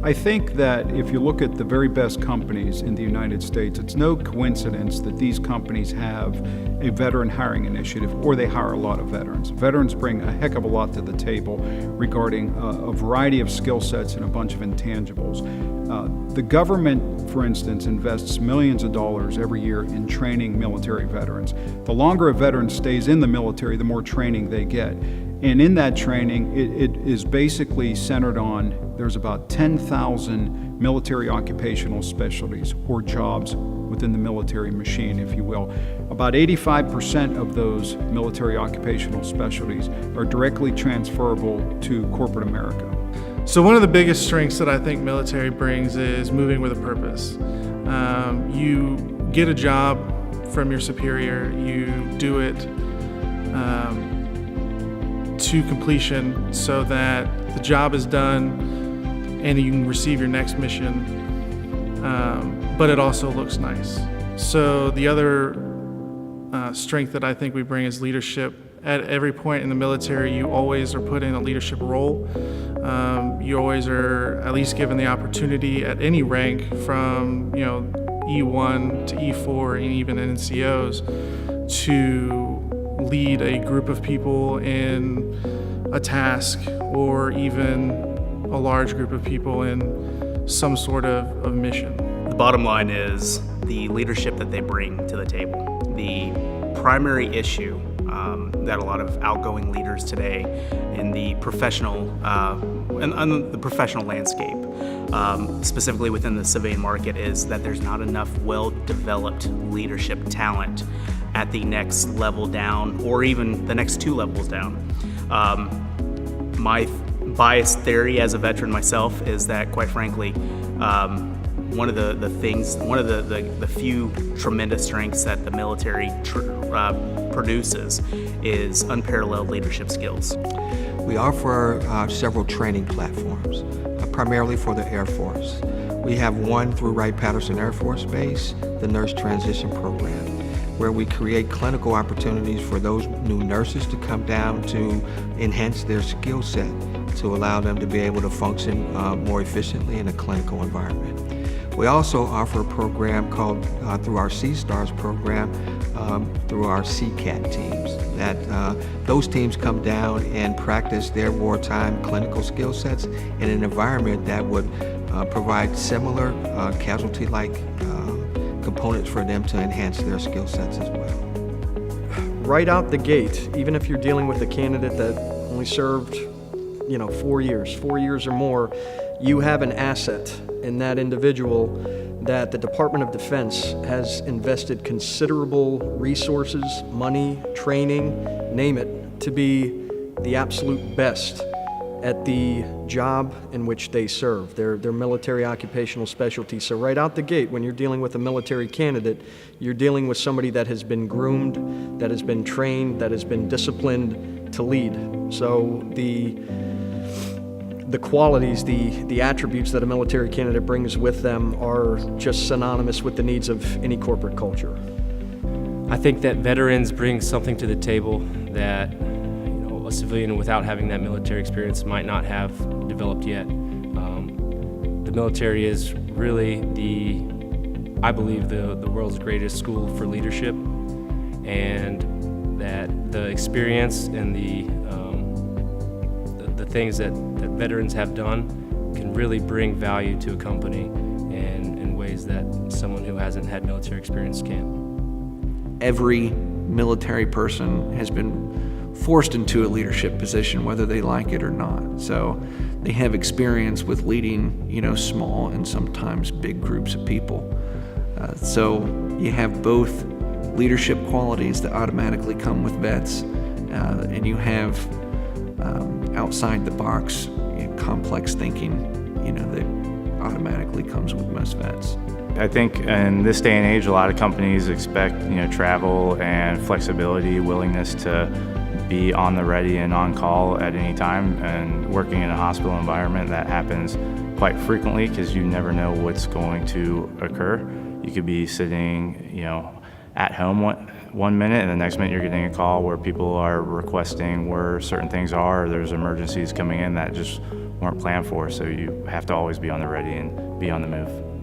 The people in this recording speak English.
I think that if you look at the very best companies in the United States, it's no coincidence that these companies have a veteran hiring initiative, or they hire a lot of veterans. Veterans bring a heck of a lot to the table regarding a variety of skill sets and a bunch of intangibles. The government, for instance, invests millions of dollars every year in training military veterans. The longer a veteran stays in the military, the more training they get. And in that training, it is basically centered on, there's about 10,000 military occupational specialties or jobs within the military machine, if you will. About 85% of those military occupational specialties are directly transferable to corporate America. So one of the biggest strengths that I think military brings is moving with a purpose. You get a job from your superior, you do it to completion so that the job is done and you can receive your next mission, but it also looks nice. So the other strength that I think we bring is leadership. At every point in the military, you always are put in a leadership role. You always are at least given the opportunity at any rank from E1 to E4 and even NCOs to lead a group of people in a task, or even a large group of people in some sort of mission. The bottom line is the leadership that they bring to the table. The primary issue that a lot of outgoing leaders today in the professional the professional landscape, specifically within the civilian market, is that there's not enough well-developed leadership talent at the next level down, or even the next 2 levels down. My biased theory as a veteran myself is that, quite frankly, one of the few tremendous strengths that the military produces is unparalleled leadership skills. We offer several training platforms, primarily for the Air Force. We have one through Wright-Patterson Air Force Base, the Nurse Transition Program, where we create clinical opportunities for those new nurses to come down to enhance their skill set, to allow them to be able to function more efficiently in a clinical environment. We also offer a program called, through our C-STARS program, through our CCAT teams, that those teams come down and practice their wartime clinical skill sets in an environment that would provide similar casualty-like components for them to enhance their skill sets as well. Right out the gate, even if you're dealing with a candidate that only served 4 years or more, you have an asset in that individual that the Department of Defense has invested considerable resources, money, training, name it, to be the absolute best at the job in which they serve, their military occupational specialty. So right out the gate, when you're dealing with a military candidate, you're dealing with somebody that has been groomed, that has been trained, that has been disciplined to lead. So the qualities, the attributes that a military candidate brings with them are just synonymous with the needs of any corporate culture. I think that veterans bring something to the table that a civilian without having that military experience might not have developed yet. The military is really I believe the world's greatest school for leadership, and that the experience and the things that veterans have done can really bring value to a company in ways that someone who hasn't had military experience can't. Every military person has been forced into a leadership position, whether they like it or not. So they have experience with leading, small and sometimes big groups of people. So you have both leadership qualities that automatically come with vets, and you have outside the box, complex thinking, that automatically comes with most vets. I think in this day and age, a lot of companies expect, travel and flexibility, willingness to be on the ready and on call at any time. And working in a hospital environment, that happens quite frequently because you never know what's going to occur. You could be sitting, at home one minute, and the next minute you're getting a call where people are requesting where certain things are, or there's emergencies coming in that just weren't planned for. So you have to always be on the ready and be on the move.